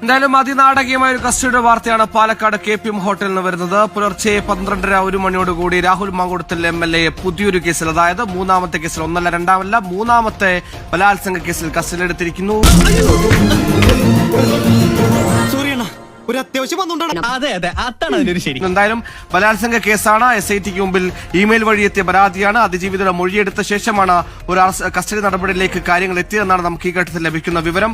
എന്തായാലും അതിനാടകീയമായ ഒരു കസ്റ്റഡിയുടെ വാർത്തയാണ് പാലക്കാട് KPM ഹോട്ടലിൽ നിന്ന് വരുന്നത്. പുലർച്ചെ 12:30 മണിയോടുകൂടി രാഹുൽ മാങ്കൂട്ടത്തിൽ MLA പുതിയൊരു കേസിൽ, അതായത് മൂന്നാമത്തെ കേസിൽ, ഒന്നല്ല രണ്ടാമല്ല മൂന്നാമത്തെ ബലാത്സംഗ കേസിൽ കസ്റ്റഡിയിലെടുത്തിരിക്കുന്നു. എന്തായാലും ബലാത്സംഗ കേസാണ്. SITക്ക് മുമ്പിൽ ഇമെയിൽ വഴി എത്തിയ പരാതിയാണ്. അതിജീവിതയുടെ മൊഴിയെടുത്ത ശേഷമാണ് ഒരു കസ്റ്റഡി നടപടിയിലേക്ക് കാര്യങ്ങൾ എത്തിയതെന്നാണ് നമുക്ക് ഈ ഘട്ടത്തിൽ ലഭിക്കുന്ന വിവരം.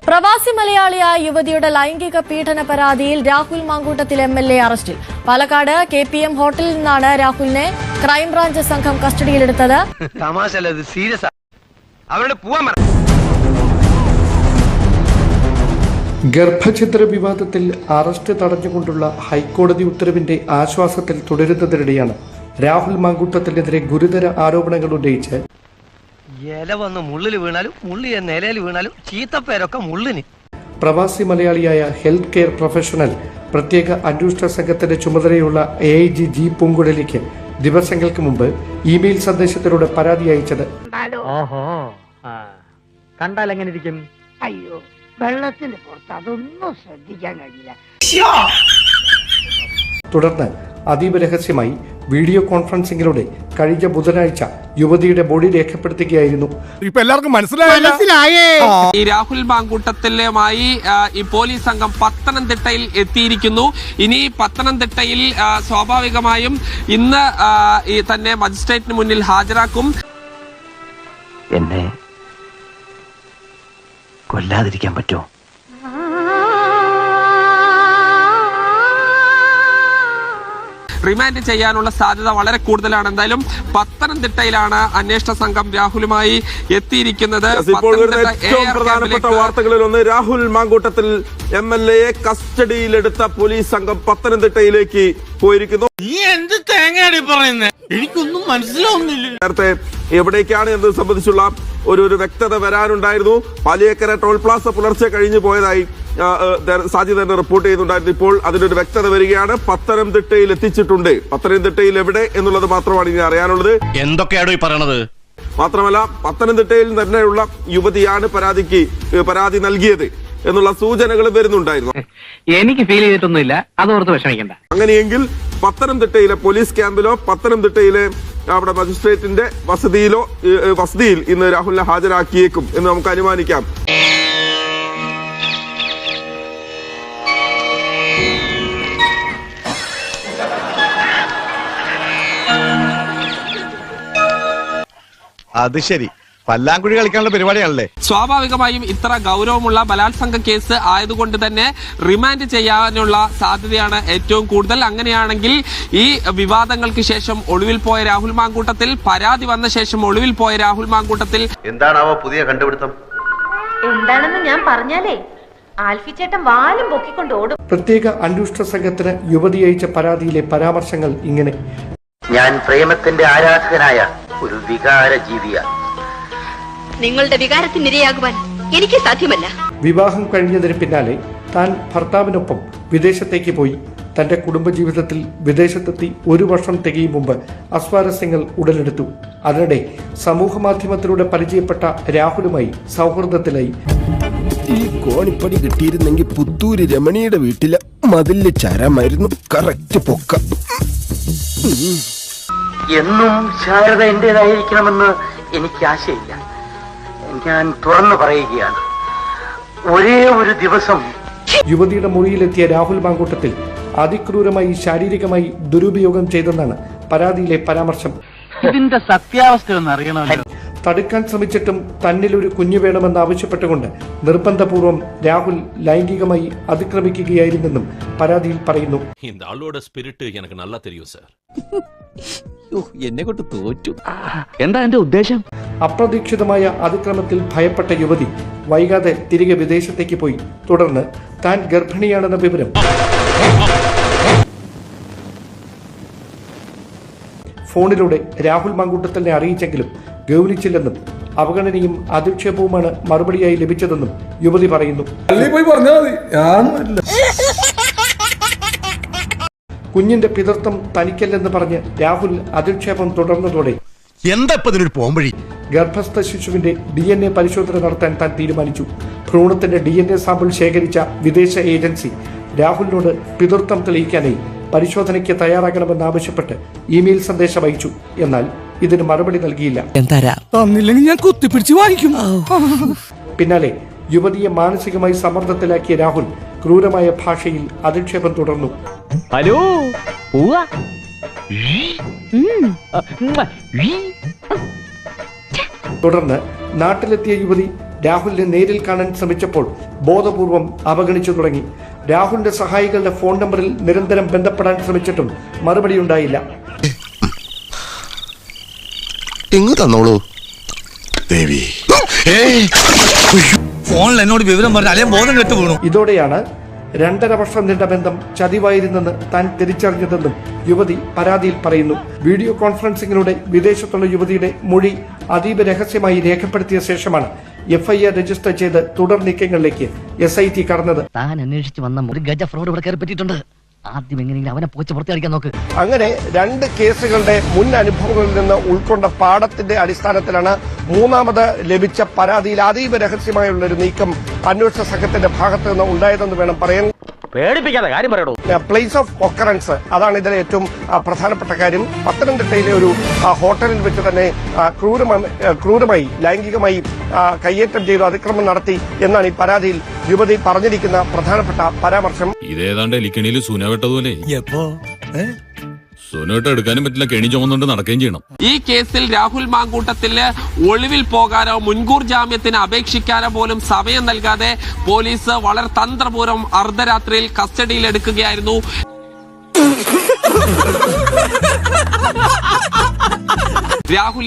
പ്രവാസി മലയാളിയായ യുവതിയുടെ ലൈംഗിക പീഡന പരാതിയിൽ രാഹുൽ മാങ്കൂട്ടത്തിൽ MLA അറസ്റ്റിൽ. പാലക്കാട് KPM ഹോട്ടലിൽ നിന്നാണ് രാഹുലിനെ ക്രൈംബ്രാഞ്ച് സംഘം കസ്റ്റഡിയിലെടുത്തത്. ഗർഭഛിദ്ര വിവാദത്തിൽ അറസ്റ്റ് തടഞ്ഞുകൊണ്ടുള്ള ഹൈക്കോടതി ഉത്തരവിന്റെ ആശ്വാസത്തിൽ തുടരുന്നതിനിടെയാണ് രാഹുൽ മാങ്കൂട്ടത്തിനെതിരെ ഗുരുതര ആരോപണങ്ങൾ ഉന്നയിച്ച് ഇല വന്ന് മുള്ളിൽ വീണാലും മുള്ളിയ നിലയിൽ വീണാലും ചീത്തപ്പേരൊക്കെ മുള്ളിന്. പ്രവാസി മലയാളിയായ ഹെൽത്ത് കെയർ പ്രൊഫഷണൽ പ്രത്യേക അന്വേഷണ സംഘത്തിന്റെ ചുമതലയുള്ള AIG G പൂങ്കുഴലിക്ക് ദിവസങ്ങൾക്ക് മുമ്പ് ഇമെയിൽ സന്ദേശത്തിലൂടെ പരാതി അയച്ചത്. കണ്ടാൽ എങ്ങനെ ഇരിക്കും? അയ്യോ, വെള്ളത്തിന് പുറത്ത് അതൊന്നും ശ്രദ്ധിക്കാൻ കഴിയില്ല. തുടർന്ന് അതീവ രഹസ്യമായി വീഡിയോ കോൺഫറൻസിംഗിലൂടെ കഴിഞ്ഞ ബുധനാഴ്ച യുവതിയുടെ ബോഡി രേഖപ്പെടുത്തുകയായിരുന്നു. ഇപ്പൊ എല്ലാവർക്കും മനസ്സിലായേ. ഈ രാഹുൽ മാങ്കൂട്ടത്തിലുമായി ഈ പോലീസ് സംഘം പത്തനംതിട്ടയിൽ എത്തിയിരിക്കുന്നു. ഇനി പത്തനംതിട്ടയിൽ സ്വാഭാവികമായും ഇന്ന് ഈ തന്നെ മജിസ്ട്രേറ്റിന് മുന്നിൽ ഹാജരാക്കും. എന്നെ കൊല്ലാതിരിക്കാൻ പറ്റുമോ? റിമാൻഡ് ചെയ്യാനുള്ള സാധ്യത വളരെ കൂടുതലാണ്. എന്തായാലും പത്തനംതിട്ടയിലാണ് അന്വേഷണ സംഘം രാഹുലുമായി എത്തിയിരിക്കുന്നത്. ഇപ്പോൾ ഏറ്റവും പ്രധാനപ്പെട്ട വാർത്തകളിൽ ഒന്ന്, രാഹുൽ മാങ്കൂട്ടത്തിൽ MLA കസ്റ്റഡിയിലെടുത്ത പോലീസ് സംഘം പത്തനംതിട്ടയിലേക്ക് പോയിരിക്കുന്നു. എന്ത് തേങ്ങയാടി പറയുന്നത്? എനിക്കൊന്നും മനസ്സിലാവുന്നില്ല. നേരത്തെ എവിടേക്കാണ് എന്നത് സംബന്ധിച്ചുള്ള ഒരു വ്യക്തത വരാനുണ്ടായിരുന്നു. പാലിയേക്കര ടോൾ പ്ലാസ പുലർച്ചെ കഴിഞ്ഞു പോയതായി സാജി തന്നെ റിപ്പോർട്ട് ചെയ്യുന്നുണ്ടായിരുന്നു. ഇപ്പോൾ അതിനൊരു വ്യക്തത വരികയാണ്. പത്തനംതിട്ടയിൽ എത്തിച്ചിട്ടുണ്ട്. പത്തനംതിട്ടയിൽ എവിടെ എന്നുള്ളത് മാത്രമാണ് ഇനി അറിയാനുള്ളത്. എന്തൊക്കെയാണോ ഈ പറയണത്? മാത്രമല്ല, പത്തനംതിട്ടയിൽ തന്നെയുള്ള യുവതിയാണ് പരാതി നൽകിയത് എന്നുള്ള സൂചനകൾ വരുന്നുണ്ടായിരുന്നു. എനിക്ക് ഫീൽ ചെയ്തിട്ടൊന്നുമില്ല, അതോർത്ത് വിഷമിക്കണ്ട. അങ്ങനെയെങ്കിൽ പത്തനംതിട്ടയിലെ പോലീസ് ക്യാമ്പിലോ പത്തനംതിട്ടയിലെ അവിടെ മജിസ്ട്രേറ്റിന്റെ വസതിയിൽ ഇന്ന് രാഹുലിനെ ഹാജരാക്കിയേക്കും എന്ന് നമുക്ക് അനുമാനിക്കാം. അത് ശരി, പല്ലാങ്കുഴി കളിക്കാനുള്ള പരിപാടിയാണല്ലേ? സ്വാഭാവികമായും ഇത്ര ഗൗരവമുള്ള ബലാത്സംഗ കേസ് ആയതുകൊണ്ട് തന്നെ റിമാൻഡ് ചെയ്യാനുള്ള സാധ്യതയാണ് ഏറ്റവും കൂടുതൽ. അങ്ങനെയാണെങ്കിൽ ഈ വിവാദങ്ങൾക്ക് ശേഷം ഒളിവിൽ പോയ രാഹുൽ മാങ്കൂട്ടത്തിൽ, പരാതി വന്ന ശേഷം ഒളിവിൽ പോയ രാഹുൽ മാങ്കൂട്ടത്തിൽ എന്താണാവോ പുതിയ കണ്ടുപിടുത്തം? എന്താണെന്ന് ഞാൻ പറഞ്ഞാലേ ആൽഫി ചേട്ടൻ വാലും പൊക്കിക്കൊണ്ട് ഓടും. പ്രത്യേക അന്വേഷണ സംഘത്തിന് യുവതി അയച്ച പരാതിയിലെ പരാമർശങ്ങൾ ഇങ്ങനെ: ഞാൻ പ്രേമത്തിന്റെ ആരാധകനായ ഒരു വികാര ജീവിയാണ്. നിങ്ങളുടെ വികാരത്തിനിരയാകുവാൻ എനിക്ക് സാധ്യമല്ല. വിവാഹം കഴിഞ്ഞതിന് പിന്നാലെ താൻ ഭർത്താവിനൊപ്പം വിദേശത്തേക്ക് പോയി. തന്റെ കുടുംബജീവിതത്തിൽ വിദേശത്തെത്തി 1 വർഷം തികയും മുമ്പ് അസ്വാരസ്യങ്ങൾ ഉടലെടുത്തു. അതിനിടെ സമൂഹ മാധ്യമത്തിലൂടെ പരിചയപ്പെട്ട രാഹുലുമായി സൗഹൃദത്തിലായി. ഈ കോണിപ്പടി കിട്ടിയിരുന്നെങ്കിൽ പുത്തൂര് രമണിയുടെ വീട്ടിലെ മതിലില് ചാരാമായിരുന്നു. കറക്റ്റ് പൊക്ക. എന്നും ശാരദ എന്റേതായിരിക്കണമെന്ന് എനിക്ക് ആശയില്ല. ഞാൻ തുറന്നു പറയുകയാണ്, ഒരേ ഒരു ദിവസം യുവതിയുടെ മുറിയിലെത്തിയ രാഹുൽ മാങ്കൂട്ടത്തിൽ അതിക്രൂരമായി ശാരീരികമായി ദുരുപയോഗം ചെയ്തെന്നാണ് പരാതിയിലെ പരാമർശം. ഇതിന്റെ സത്യാവസ്ഥ ഒന്ന് അറിയണമല്ലോ. തടുക്കാൻ ശ്രമിച്ചിട്ടും തന്നിൽ ഒരു കുഞ്ഞു വേണമെന്ന് ആവശ്യപ്പെട്ടുകൊണ്ട് നിർബന്ധപൂർവ്വം രാഹുൽ ലൈംഗികമായി അതിക്രമിക്കുകയായിരുന്നെന്നും പരാതിയിൽ പറയുന്നു. എന്നെ കൊണ്ട് തോറ്റു. എന്താ എന്റെ ഉദ്ദേശം? അപ്രതീക്ഷിതമായ അതിക്രമത്തിൽ ഭയപ്പെട്ട യുവതി വൈകാതെ തിരികെ വിദേശത്തേക്ക് പോയി. തുടർന്ന് താൻ ഗർഭിണിയാണെന്ന വിവരം ഫോണിലൂടെ രാഹുൽ മാങ്കൂട്ടത്തിനെ അറിയിച്ചെങ്കിലും ഗൗനിച്ചില്ലെന്നും അവഗണനയും അധിക്ഷേപവുമാണ് മറുപടിയായി ലഭിച്ചതെന്നും യുവതി പറയുന്നു. കുഞ്ഞിന്റെ പിതൃത്വം തനിക്കല്ലെന്ന് പറഞ്ഞ് രാഹുൽ അധിക്ഷേപം തുടർന്നതോടെ എന്താ ഇപ്പൊ ഇതിനൊരു പോംവഴി? ഗർഭസ്ഥ ശിശുവിന്റെ DNA പരിശോധന നടത്താൻ താൻ തീരുമാനിച്ചു. ഭ്രൂണത്തിന്റെ DNA സാമ്പിൾ ശേഖരിച്ച വിദേശ ഏജൻസി രാഹുലിനോട് പിതൃത്വം തെളിയിക്കാനായി പരിശോധനയ്ക്ക് തയ്യാറാകണമെന്നാവശ്യപ്പെട്ട് ഇമെയിൽ സന്ദേശം അയച്ചു. എന്നാൽ ഇതിന് മറുപടി നൽകിയില്ല. തന്നില്ലെങ്കിൽ ഞാൻ കുത്തിപ്പിടിച്ച് വാങ്ങിക്കും. പിന്നാലെ യുവതിയെ മാനസികമായി സമ്മർദ്ദത്തിലാക്കിയ രാഹുൽ ക്രൂരമായ ഭാഷയിൽ അധിക്ഷേപം തുടർന്നു. ഹലോ തുടർന്ന് നാട്ടിലെത്തിയ യുവതി രാഹുലിനെ നേരിൽ കാണാൻ ശ്രമിച്ചപ്പോൾ ബോധപൂർവം അവഗണിച്ചു തുടങ്ങി. രാഹുലിന്റെ സഹായികളുടെ ഫോൺ നമ്പറിൽ നിരന്തരം ബന്ധപ്പെടാൻ ശ്രമിച്ചിട്ടും മറുപടി ഉണ്ടായില്ല. ഇങ്ങ് തന്നോളൂ ദേവി. ഫോണിൽ എന്നോട് വിവരം പറഞ്ഞ അല്ലേ ബോധം കെട്ടു വീണു. ഇതോടെയാണ് 2.5 വർഷം നീണ്ട ബന്ധം ചതിവായിരുന്നെന്ന് താൻ തിരിച്ചറിഞ്ഞതെന്നും യുവതി പരാതിയിൽ പറയുന്നു. വീഡിയോ കോൺഫറൻസിംഗിലൂടെ വിദേശത്തുള്ള യുവതിയുടെ മൊഴി അതീവ രഹസ്യമായി രേഖപ്പെടുത്തിയ ശേഷമാണ് FIR രജിസ്റ്റർ ചെയ്ത് തുടർ നീക്കങ്ങളിലേക്ക് SIT കടന്നത്. താൻ അന്വേഷിച്ച് വന്ന ഒരു ഗജ ഫ്രോഡ് ഇവിടെ കയറി പറ്റിയിട്ടുണ്ട്. ആദ്യം എങ്ങനെയെങ്കിലും അവനെ പോച്ച് പുറത്തിയടിക്കാൻ നോക്ക്. അങ്ങനെ 2 കേസുകളുടെ മുൻ അനുഭവങ്ങളിൽ നിന്ന് ഉൾക്കൊണ്ട പാഠത്തിന്റെ അടിസ്ഥാനത്തിലാണ് മൂന്നാമത് ലഭിച്ച പരാതിയിൽ അതീവ രഹസ്യമായുള്ള ഒരു നീക്കം അന്വേഷണ സംഘത്തിന്റെ ഭാഗത്ത് നിന്ന് ഉണ്ടായതെന്ന് വേണം പറയാൻ. പേടിപ്പിക്കാതെ കാര്യം പറയണോ. പ്ലേസ് ഓഫ് ഒക്കറൻസ് അതാണ് ഇതിലെ ഏറ്റവും പ്രധാനപ്പെട്ട കാര്യം. പത്തനംതിട്ടയിലെ ഒരു ഹോട്ടലിൽ വെച്ച് തന്നെ ക്രൂരമായി ലൈംഗികമായി കയ്യേറ്റം ചെയ്തു അതിക്രമം നടത്തി എന്നാണ് ഈ പരാതിയിൽ യുവതി പറഞ്ഞിരിക്കുന്ന പ്രധാനപ്പെട്ട പരാമർശം. ഇതേതാണ്ട് എലിക്കണിയിൽ സൂനവെട്ടതുപോലെ സൂനവെട്ട എടുക്കാനും പറ്റില്ല, കെണി ചുമന്നുകൊണ്ട് നടക്കുകയും ചെയ്യണം. ഈ കേസിൽ രാഹുൽ മാങ്കൂട്ടത്തിന് ഒളിവിൽ പോകാനോ മുൻകൂർ ജാമ്യത്തിന് അപേക്ഷിക്കാനോ പോലും സമയം നൽകാതെ പോലീസ് വളരെ തന്ത്രപൂർവ്വം അർദ്ധരാത്രിയിൽ കസ്റ്റഡിയിൽ എടുക്കുകയായിരുന്നു. രാഹുൽ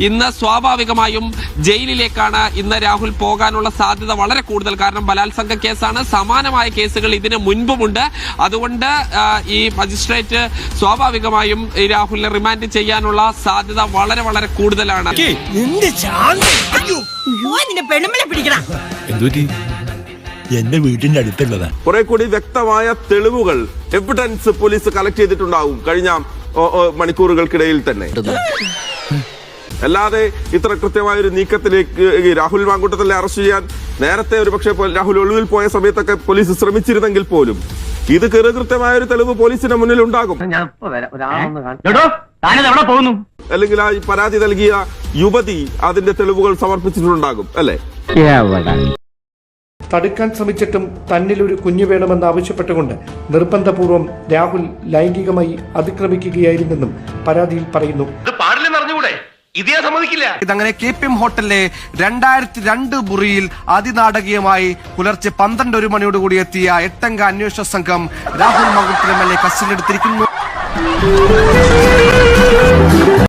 ഇന്ന് സ്വാഭാവികമായും ജയിലിലേക്കാണ് ഇന്ന് രാഹുൽ പോകാനുള്ള സാധ്യത വളരെ കൂടുതൽ. കാരണം ബലാത്സംഗ കേസാണ്, സമാനമായ കേസുകൾ ഇതിന് മുൻപുമുണ്ട്. അതുകൊണ്ട് ഈ മജിസ്ട്രേറ്റ് സ്വാഭാവികമായും ഈ രാഹുലിനെ റിമാൻഡ് ചെയ്യാനുള്ള സാധ്യത വളരെ വളരെ കൂടുതലാണ്. എന്റെ വീടിന്റെ അടുത്തുള്ളതാ. കുറെ കൂടി വ്യക്തമായ തെളിവുകൾ എവിഡൻസ് പോലീസ് കളക്ട് ചെയ്തിട്ടുണ്ടാവും കഴിഞ്ഞ മണിക്കൂറുകൾക്കിടയിൽ തന്നെ. അല്ലാതെ ഇത്ര കൃത്യമായ ഒരു നീക്കത്തിലേക്ക് രാഹുൽ മാങ്കൂട്ടത്തിലെ അറസ്റ്റ് ചെയ്യാൻ നേരത്തെ ഒരുപക്ഷെ രാഹുൽ ഒളിവിൽ പോയ സമയത്തൊക്കെ പോലീസ് ശ്രമിച്ചിരുന്നെങ്കിൽ പോലും ഇത് കൃത്യമായ ഒരു തെളിവ് പോലീസിന്റെ മുന്നിൽ ഉണ്ടാകും. അല്ലെങ്കിൽ ആ പരാതി നൽകിയ യുവതി അതിന്റെ തെളിവുകൾ സമർപ്പിച്ചിട്ടുണ്ടാകും അല്ലെ. തടുക്കാൻ ശ്രമിച്ചിട്ടും തന്നിൽ ഒരു കുഞ്ഞു വേണമെന്ന് ആവശ്യപ്പെട്ടുകൊണ്ട് നിർബന്ധപൂർവ്വം രാഹുൽ ലൈംഗികമായി അതിക്രമിക്കുകയായിരുന്നെന്നും പരാതിയിൽ പറയുന്നു. ഇതങ്ങനെ KPM ഹോട്ടലിലെ 2002 മുറിയിൽ അതിനാടകീയമായി പുലർച്ചെ 12 മണിയോടുകൂടി എത്തിയ 8 അംഗ അന്വേഷണ സംഘം രാഹുൽ മാങ്കൂട്ടത്തിൽ MLA കസ്റ്റഡിയിലെടുത്തിരിക്കുന്നു.